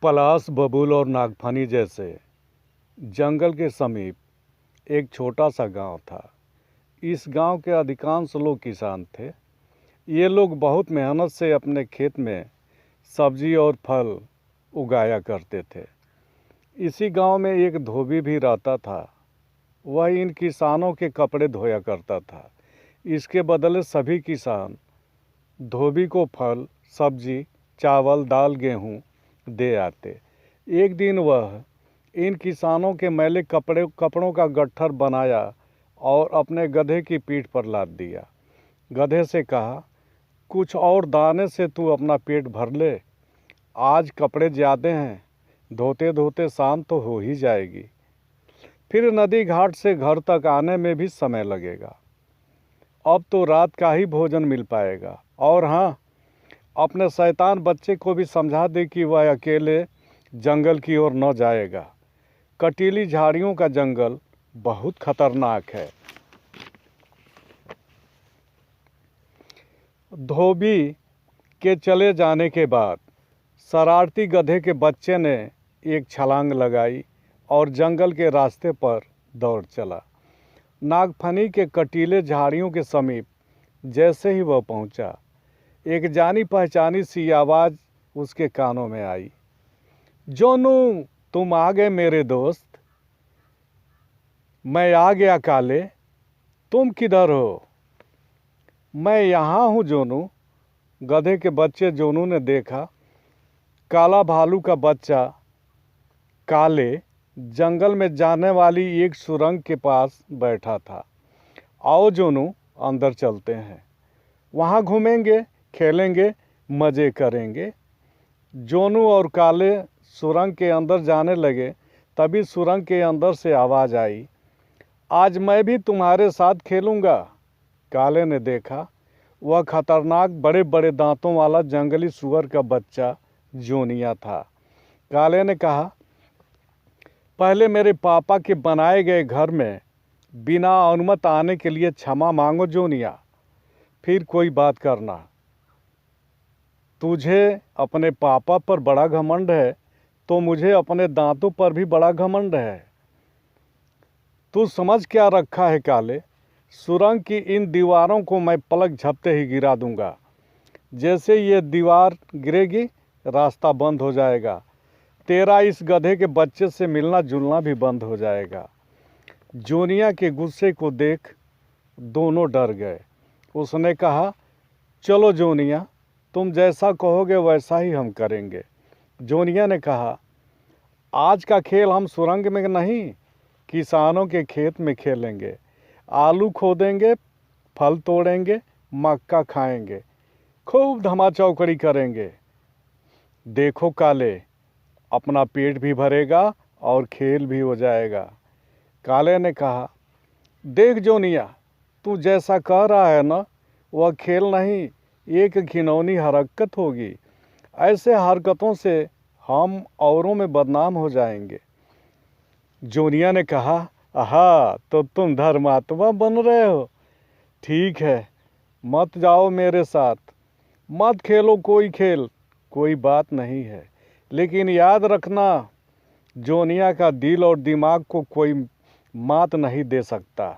पलाश, बबूल और नागफनी जैसे जंगल के समीप एक छोटा सा गांव था। इस गांव के अधिकांश लोग किसान थे। ये लोग बहुत मेहनत से अपने खेत में सब्जी और फल उगाया करते थे। इसी गांव में एक धोबी भी रहता था। वह इन किसानों के कपड़े धोया करता था। इसके बदले सभी किसान धोबी को फल, सब्जी, चावल, दाल, गेहूं दे आते। एक दिन वह इन किसानों के मैले कपड़ों का गट्ठर बनाया और अपने गधे की पीठ पर लाद दिया। गधे से कहा, कुछ और दाने से तू अपना पेट भर ले। आज कपड़े ज़्यादा हैं, धोते धोते शाम तो हो ही जाएगी। फिर नदी घाट से घर तक आने में भी समय लगेगा। अब तो रात का ही भोजन मिल पाएगा। और हाँ, अपने शैतान बच्चे को भी समझा दे कि वह अकेले जंगल की ओर न जाएगा। कटीली झाड़ियों का जंगल बहुत खतरनाक है। धोबी के चले जाने के बाद शरारती गधे के बच्चे ने एक छलांग लगाई और जंगल के रास्ते पर दौड़ चला। नागफनी के कटीले झाड़ियों के समीप जैसे ही वह पहुंचा, एक जानी पहचानी सी आवाज़ उसके कानों में आई। जोनू, तुम आ गए मेरे दोस्त। मैं आ गया काले, तुम किधर हो? मैं यहाँ हूँ जोनू। गधे के बच्चे जोनू ने देखा। काला भालू का बच्चा काले जंगल में जाने वाली एक सुरंग के पास बैठा था। आओ जोनू, अंदर चलते हैं। वहाँ घूमेंगे, खेलेंगे, मज़े करेंगे। जोनू और काले सुरंग के अंदर जाने लगे। तभी सुरंग के अंदर से आवाज़ आई, आज मैं भी तुम्हारे साथ खेलूँगा। काले ने देखा, वह खतरनाक बड़े बड़े दांतों वाला जंगली सुअर का बच्चा जोनिया था। काले ने कहा, पहले मेरे पापा के बनाए गए घर में बिना अनुमति आने के लिए क्षमा मांगो जोनिया, फिर कोई बात करना। तुझे अपने पापा पर बड़ा घमंड है तो मुझे अपने दांतों पर भी बड़ा घमंड है। तू समझ क्या रखा है काले? सुरंग की इन दीवारों को मैं पलक झपते ही गिरा दूंगा। जैसे ये दीवार गिरेगी, रास्ता बंद हो जाएगा। तेरा इस गधे के बच्चे से मिलना जुलना भी बंद हो जाएगा। जोनिया के गुस्से को देख दोनों डर गए। उसने कहा, चलो जोनिया, तुम जैसा कहोगे वैसा ही हम करेंगे। जोनिया ने कहा, आज का खेल हम सुरंग में नहीं, किसानों के खेत में खेलेंगे। आलू खोदेंगे, फल तोड़ेंगे, मक्का खाएंगे, खूब धमा चौकड़ी करेंगे। देखो काले, अपना पेट भी भरेगा और खेल भी हो जाएगा। काले ने कहा, देख जोनिया, तू जैसा कह रहा है ना, वह खेल नहीं, एक घिनौनी हरकत होगी। ऐसे हरकतों से हम औरों में बदनाम हो जाएंगे। जोनिया ने कहा, आहा, तो तुम धर्मात्मा बन रहे हो। ठीक है, मत जाओ मेरे साथ, मत खेलो कोई खेल, कोई बात नहीं है। लेकिन याद रखना, जोनिया का दिल और दिमाग को कोई मात नहीं दे सकता।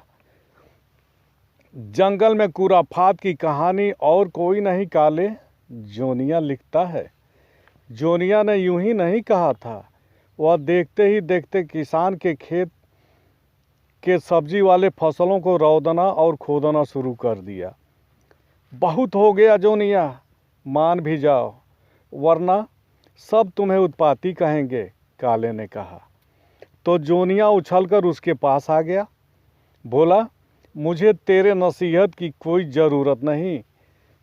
जंगल में खुराफात की कहानी और कोई नहीं काले, जोनिया लिखता है। जोनिया ने यूं ही नहीं कहा था। वह देखते ही देखते किसान के खेत के सब्जी वाले फसलों को रौदना और खोदना शुरू कर दिया। बहुत हो गया जोनिया, मान भी जाओ, वरना सब तुम्हें उत्पाती कहेंगे, काले ने कहा। तो जोनिया उछलकर उसके पास आ गया। बोला, मुझे तेरे नसीहत की कोई ज़रूरत नहीं।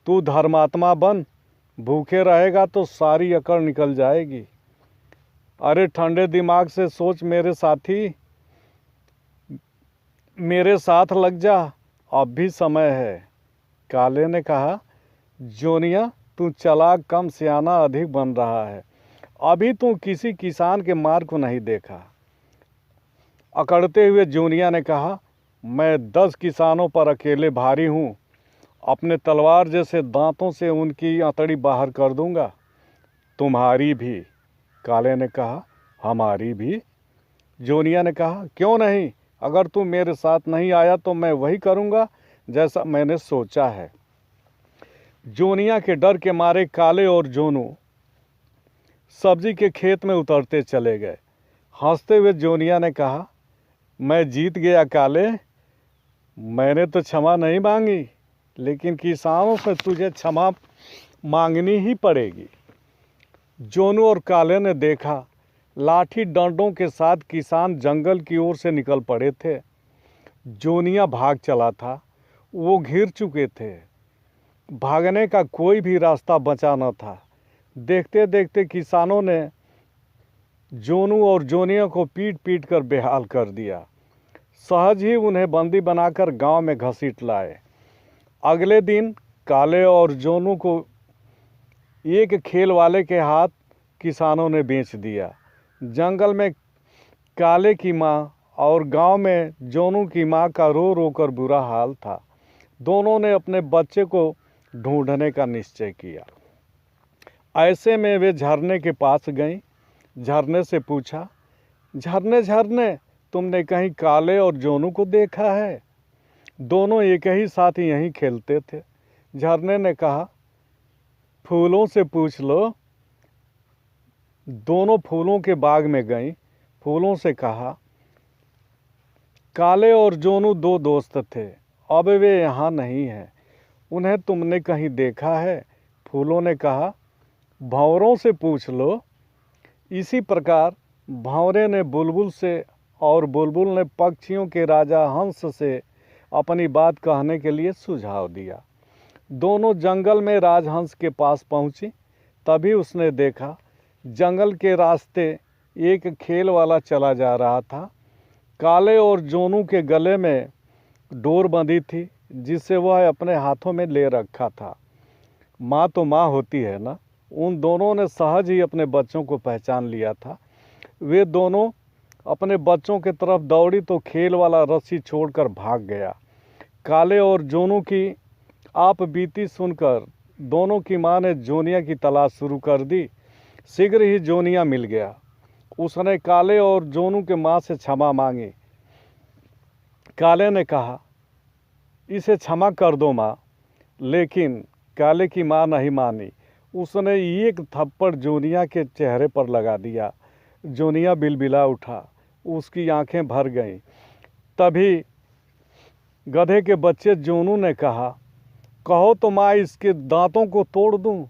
तू धर्मात्मा बन, भूखे रहेगा तो सारी अकड़ निकल जाएगी। अरे ठंडे दिमाग से सोच मेरे साथी, मेरे साथ लग जा, अब भी समय है। काले ने कहा, जोनिया, तू चालाक कम सियाना अधिक बन रहा है। अभी तू किसी किसान के मार को नहीं देखा। अकड़ते हुए जोनिया ने कहा, मैं 10 किसानों पर अकेले भारी हूँ। अपने तलवार जैसे दांतों से उनकी अतड़ी बाहर कर दूंगा, तुम्हारी भी। काले ने कहा, हमारी भी। जोनिया ने कहा, क्यों नहीं, अगर तू मेरे साथ नहीं आया तो मैं वही करूँगा जैसा मैंने सोचा है। जोनिया के डर के मारे काले और जोनू सब्जी के खेत में उतरते चले गए। हंसते हुए जोनिया ने कहा, मैं जीत गया काले, मैंने तो क्षमा नहीं मांगी, लेकिन किसानों से तुझे क्षमा मांगनी ही पड़ेगी। जोनू और काले ने देखा, लाठी डंडों के साथ किसान जंगल की ओर से निकल पड़े थे। जोनिया भाग चला था, वो घिर चुके थे, भागने का कोई भी रास्ता बचा न था। देखते देखते किसानों ने जोनू और जोनिया को पीट पीट कर बेहाल कर दिया। सहज ही उन्हें बंदी बनाकर गांव में घसीट लाए। अगले दिन काले और जोनू को एक खेल वाले के हाथ किसानों ने बेच दिया। जंगल में काले की माँ और गांव में जोनू की माँ का रो रो कर बुरा हाल था। दोनों ने अपने बच्चे को ढूंढने का निश्चय किया। ऐसे में वे झरने के पास गईं। झरने से पूछा, झरने झरने, तुमने कहीं काले और जोनू को देखा है? दोनों एक ही साथ यहीं खेलते थे। झरने ने कहा, फूलों से पूछ लो। दोनों फूलों के बाग में गईं। फूलों से कहा, काले और जोनू दो दोस्त थे, अब वे यहाँ नहीं हैं, उन्हें तुमने कहीं देखा है? फूलों ने कहा, भंवरों से पूछ लो। इसी प्रकार भंवरे ने बुलबुल से और बुलबुल ने पक्षियों के राजा हंस से अपनी बात कहने के लिए सुझाव दिया। दोनों जंगल में राजहंस के पास पहुंची। तभी उसने देखा, जंगल के रास्ते एक खेल वाला चला जा रहा था। काले और जोनू के गले में डोर बंधी थी, जिसे वह अपने हाथों में ले रखा था। माँ तो माँ होती है ना। उन दोनों ने सहज ही अपने बच्चों को पहचान लिया था। वे दोनों अपने बच्चों की तरफ दौड़ी तो खेल वाला रस्सी छोड़कर भाग गया। काले और जोनू की आप बीती सुनकर दोनों की माँ ने जोनिया की तलाश शुरू कर दी। शीघ्र ही जोनिया मिल गया। उसने काले और जोनू के माँ से क्षमा मांगी। काले ने कहा, इसे क्षमा कर दो माँ, लेकिन काले की माँ नहीं मानी। उसने एक थप्पड़ जोनिया के चेहरे पर लगा दिया। जोनिया बिलबिला उठा, उसकी आंखें भर गईं। तभी गधे के बच्चे जोनू ने कहा, कहो तो माँ इसके दांतों को तोड़ दूं।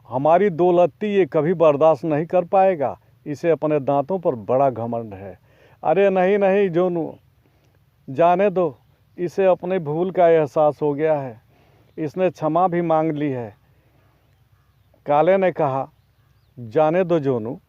हमारी दौलती ये कभी बर्दाश्त नहीं कर पाएगा, इसे अपने दांतों पर बड़ा घमंड है। अरे नहीं नहीं जोनू, जाने दो, इसे अपने भूल का एहसास हो गया है, इसने क्षमा भी मांग ली है। काले ने कहा, जाने दो जोनू,